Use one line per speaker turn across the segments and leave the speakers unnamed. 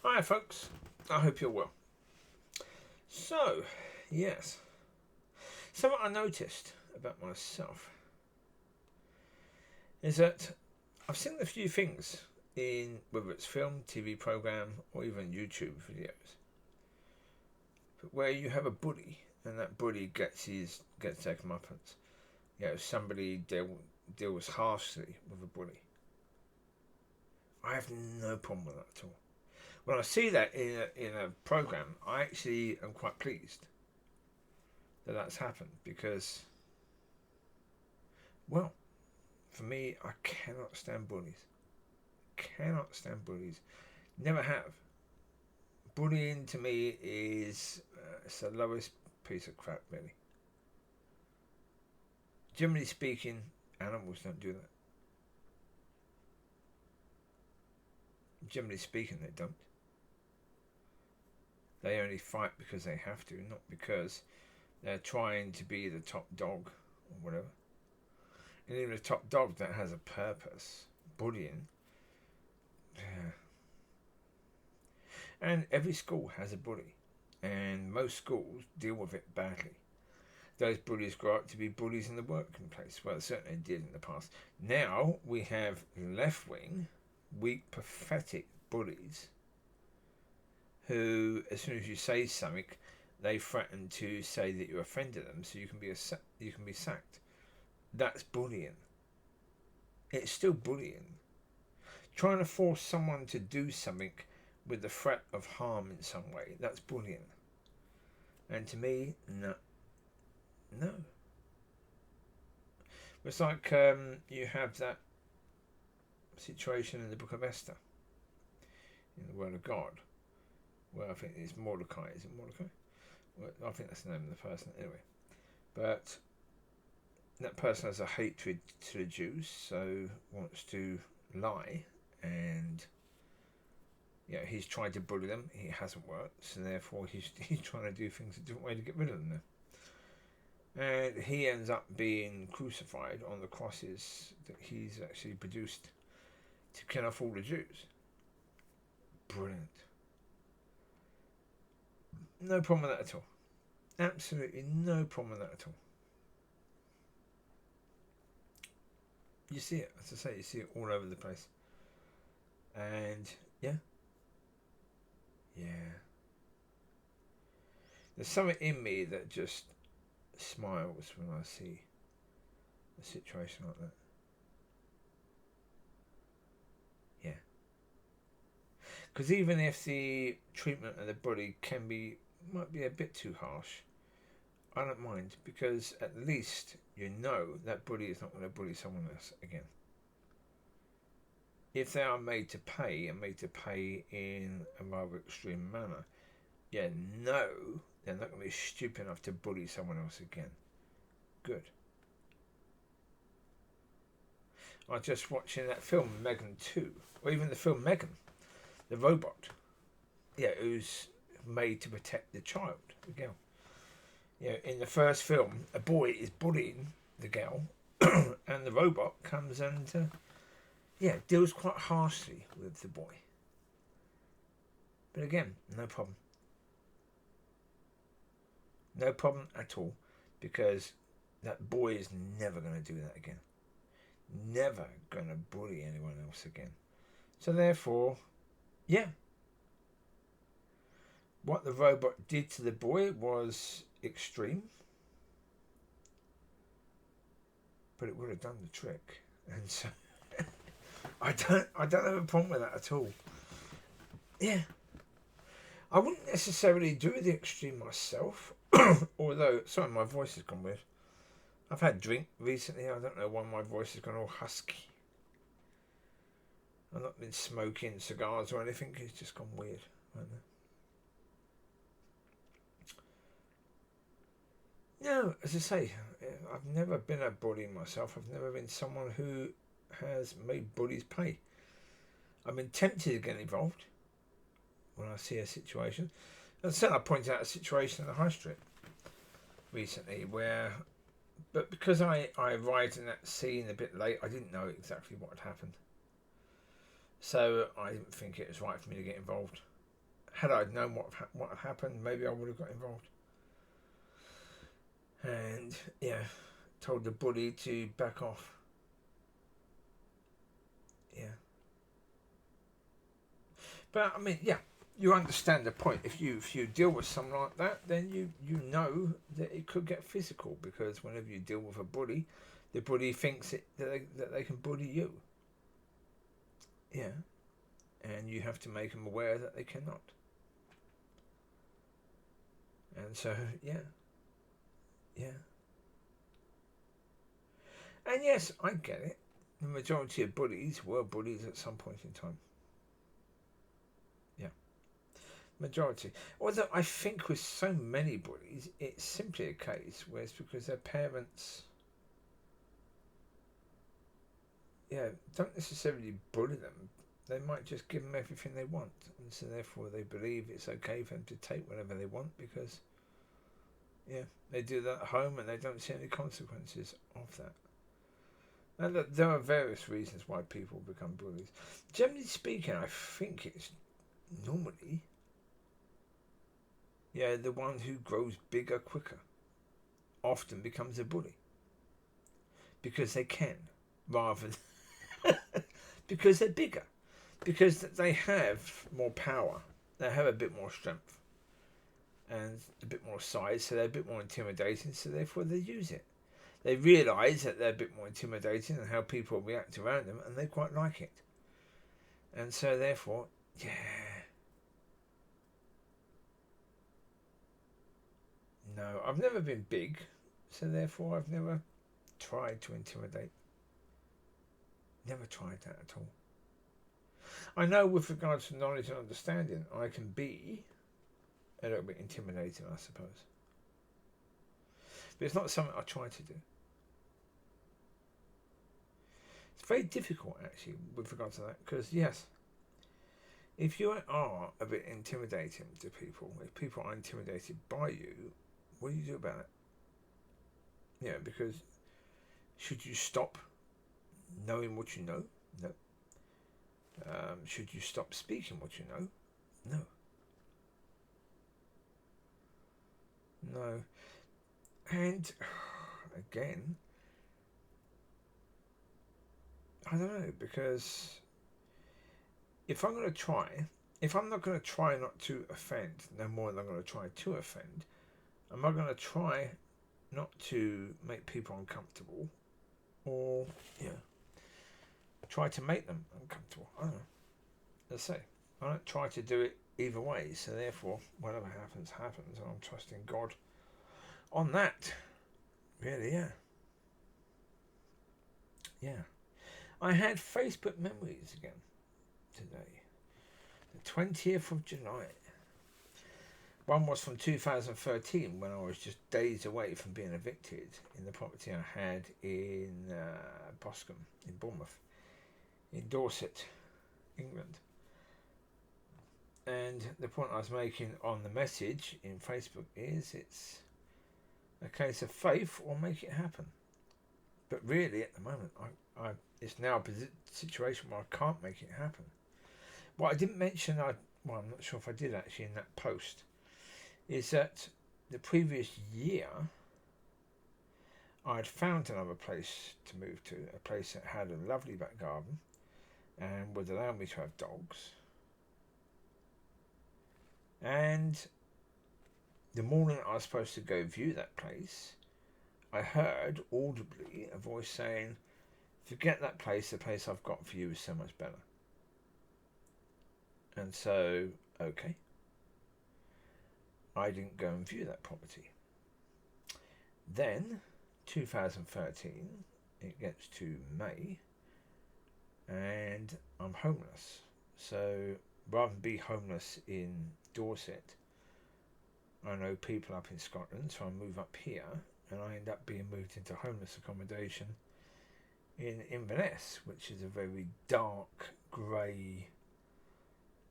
Hi folks, I hope you're well. So, yes, something I noticed about myself is that I've seen a few things in whether it's film, TV program, or even YouTube videos, but where you have a bully and that bully gets their comeuppance. Somebody deals harshly with a bully. I have no problem with that at all. When I see that in a program, I actually am quite pleased that that's happened because, well, for me, I cannot stand bullies. Cannot stand bullies. Never have. Bullying to me is it's the lowest piece of crap, really. Generally speaking, animals don't do that. Generally speaking, they don't. They only fight because they have to, not because they're trying to be the top dog or whatever. And even a top dog that has a purpose, bullying. Yeah. And every school has a bully, and most schools deal with it badly. Those bullies grow up to be bullies in the workplace. Well, certainly did in the past. Now we have left-wing, weak, pathetic bullies who, as soon as you say something, they threaten to say that you offended them, so you can be sacked. That's bullying. It's still bullying. Trying to force someone to do something with the threat of harm in some way, that's bullying. And to me, no. It's like you have that situation in the book of Esther, in the Word of God, where I think it's Mordecai. Is it Mordecai? Well, I think that's the name of the person anyway. But that person has a hatred to the Jews, so wants to lie, and he's tried to bully them. It hasn't worked, so therefore he's trying to do things a different way to get rid of them. And he ends up being crucified on the crosses that he's actually produced to kill off all the Jews. Brilliant. No problem with that at all. Absolutely no problem with that at all. You see it, as I say, you see it all over the place. And yeah. There's something in me that just smiles when I see a situation like that. Yeah. Because even if the treatment of the bully might be a bit too harsh, I don't mind, because at least you know that bully is not going to bully someone else again. If they are made to pay, and made to pay in a rather extreme manner, they're not going to be stupid enough to bully someone else again. Good. I was just watching that film Megan 2, or even the film Megan, the robot, who's made to protect the child, the girl. In the first film, a boy is bullying the girl, and the robot comes and deals quite harshly with the boy. But again, no problem. No problem at all, because that boy is never going to do that again. Never going to bully anyone else again. So therefore, what the robot did to the boy was extreme, but it would have done the trick. And so I don't have a problem with that at all. Yeah. I wouldn't necessarily do the extreme myself, although, sorry, my voice has gone weird. I've had drink recently. I don't know why my voice has gone all husky. I've not been smoking cigars or anything. It's just gone weird. No, as I say, I've never been a bully myself. I've never been someone who has made bullies pay. I've been tempted to get involved when I see a situation. And so I pointed out a situation in the high street recently but because I arrived in that scene a bit late, I didn't know exactly what had happened. So I didn't think it was right for me to get involved. Had I known what had happened, maybe I would have got involved. And yeah, told the bully to back off. Yeah. But I mean, yeah, you understand the point. If you deal with someone like that, then you know that it could get physical, because whenever you deal with a bully, the bully thinks that they can bully you. Yeah, and you have to make them aware that they cannot. And so yeah, and yes, I get it. The majority of bullies were bullies at some point in time. Yeah. Majority. Although I think with so many bullies, it's simply a case where it's because their parents, don't necessarily bully them. They might just give them everything they want, and so therefore they believe it's okay for them to take whatever they want, because, they do that at home and they don't see any consequences of that. And there are various reasons why people become bullies. Generally speaking, I think it's normally the one who grows bigger quicker often becomes a bully. Because they can, rather than because they're bigger. Because they have more power. They have a bit more strength. And a bit more size, so they're a bit more intimidating, so therefore they use it. They realise that they're a bit more intimidating and how people react around them, and they quite like it. And so therefore, no, I've never been big, so therefore I've never tried to intimidate. Never tried that at all. I know with regards to knowledge and understanding, I can be a little bit intimidating, I suppose. But it's not something I try to do. It's very difficult, actually, with regard to that, because, yes, if you are a bit intimidating to people, if people are intimidated by you, what do you do about it? Yeah, because should you stop knowing what you know? No. Should you stop speaking what you know? No. No. And again, I don't know, because if I'm not going to try not to offend, no more than I'm going to try to offend, am I going to try not to make people uncomfortable, or try to make them uncomfortable? I don't know. Let's say I don't try to do it either way, so therefore whatever happens, happens, and I'm trusting God on that. Really, yeah. I had Facebook memories again today, the 20th of July. One was from 2013, when I was just days away from being evicted in the property I had in Boscombe, in Bournemouth, in Dorset, England. And the point I was making on the message in Facebook is it's a case of faith or make it happen. But really, at the moment, it's now a situation where I can't make it happen. What I didn't mention, I'm not sure if I did actually in that post, is that the previous year I'd found another place to move to, a place that had a lovely back garden and would allow me to have dogs. And the morning I was supposed to go view that place, I heard audibly a voice saying, "Forget that place, the place I've got for you is so much better." And so, okay, I didn't go and view that property. Then, 2013, it gets to May, and I'm homeless. So, rather than be homeless in Dorset, I know people up in Scotland, so I move up here, and I end up being moved into homeless accommodation in Inverness, which is a very dark, grey,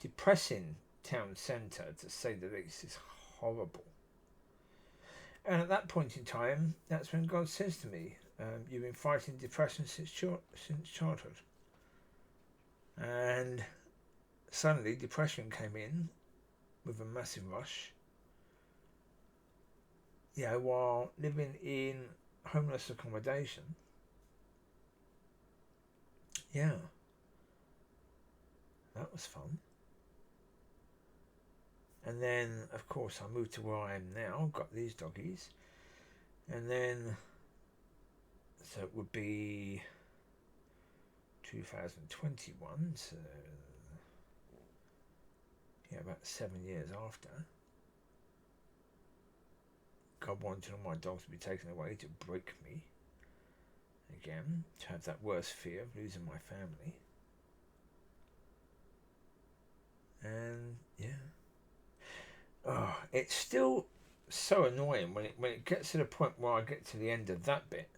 depressing town centre, to say the least. It's horrible. And at that point in time, that's when God says to me, "You've been fighting depression since childhood." And suddenly depression came in, with a massive rush. Yeah, while living in homeless accommodation. Yeah, that was fun. And then, of course, I moved to where I am now. Got these doggies, and then so it would be 2021. So yeah, about 7 years after. God wanted all my dogs to be taken away to break me again, to have that worst fear of losing my family. And yeah, oh, it's still so annoying when it gets to the point where I get to the end of that bit.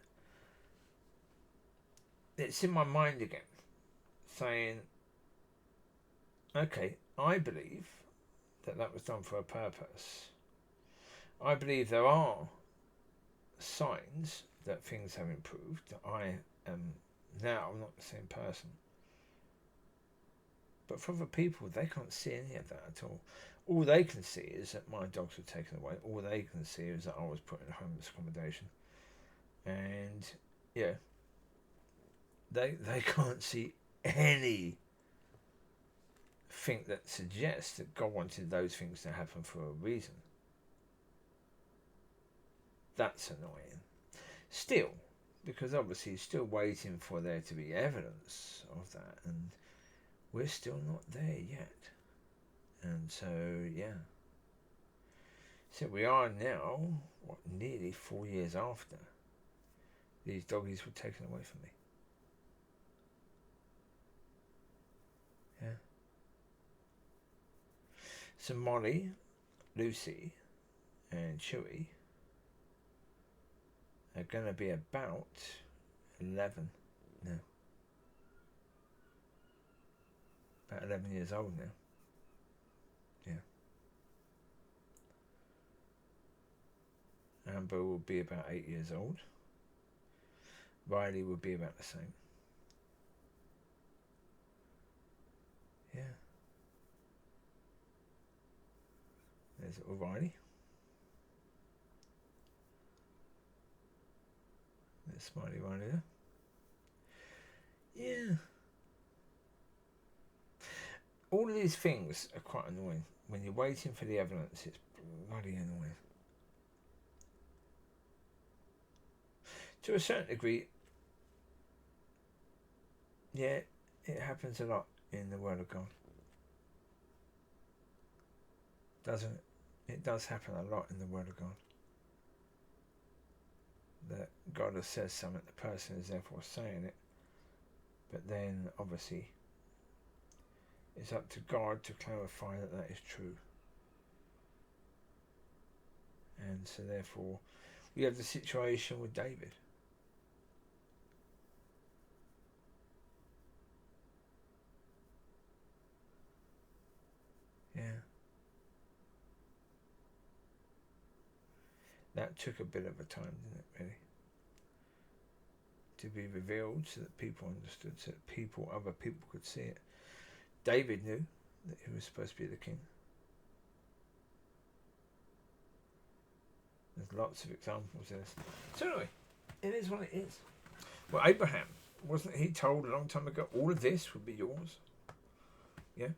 It's in my mind again, saying, okay, I believe that was done for a purpose. I believe there are signs that things have improved, that I am now not the same person. But for other people, they can't see any of that at all. All they can see is that my dogs were taken away. All they can see is that I was put in homeless accommodation. And yeah, they can't see anything that suggests that God wanted those things to happen for a reason. That's annoying. Still, because obviously he's still waiting for there to be evidence of that, and we're still not there yet. And so, yeah. So we are now, nearly 4 years after these doggies were taken away from me. Yeah. So Molly, Lucy, and Chewy are going to be about 11 now. About 11 years old now. Yeah. Amber will be about 8 years old. Riley will be about the same. Yeah. There's little Riley. There's Smiley Riley there. Yeah. All of these things are quite annoying. When you're waiting for the evidence, it's bloody annoying. To a certain degree, yeah, it happens a lot in the Word of God. Doesn't it? It does happen a lot in the Word of God. That God has said something, the person is therefore saying it. But then, obviously, it's up to God to clarify that is true. And so therefore, we have the situation with David. Yeah. That took a bit of a time, didn't it, really? To be revealed so that people understood, so that other people could see it. David knew that he was supposed to be the king. There's lots of examples of this. So anyway, it is what it is. Well, Abraham, wasn't he told a long time ago, all of this would be yours? Yeah.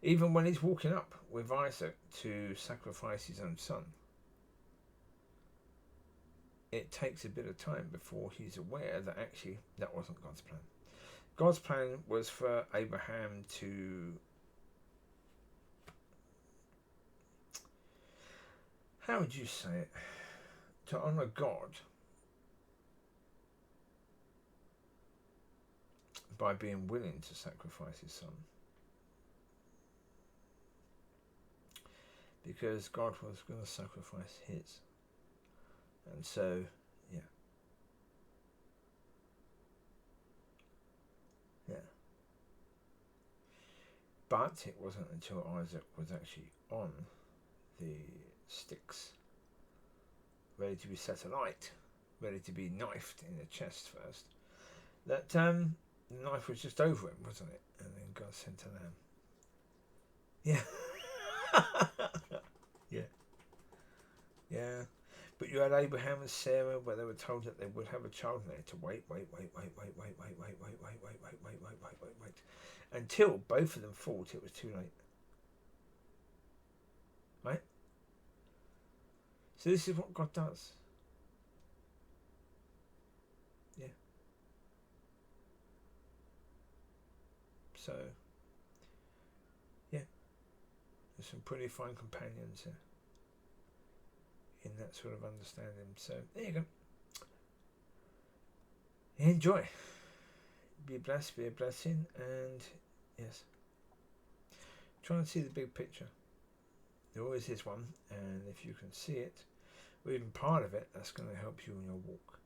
Even when he's walking up with Isaac to sacrifice his own son, it takes a bit of time before he's aware that actually that wasn't God's plan. God's plan was for Abraham to, how would you say it, to honour God by being willing to sacrifice his son. Because God was going to sacrifice his. And so, yeah. Yeah. But it wasn't until Isaac was actually on the sticks, ready to be set alight, ready to be knifed in the chest first, that the knife was just over him, wasn't it? And then God sent a lamb. Yeah. Yeah. Yeah. But you had Abraham and Sarah where they were told that they would have a child and they had to wait until both of them thought it was too late. Right? So this is what God does. Yeah. So, yeah. There's some pretty fine companions here in that sort of understanding. So, there you go. Enjoy. Be blessed, be a blessing, and yes. Trying to see the big picture. There always is one, and if you can see it, or even part of it, that's going to help you in your walk.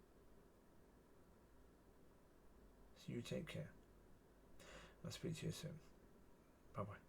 So you take care. I'll speak to you soon. Bye bye.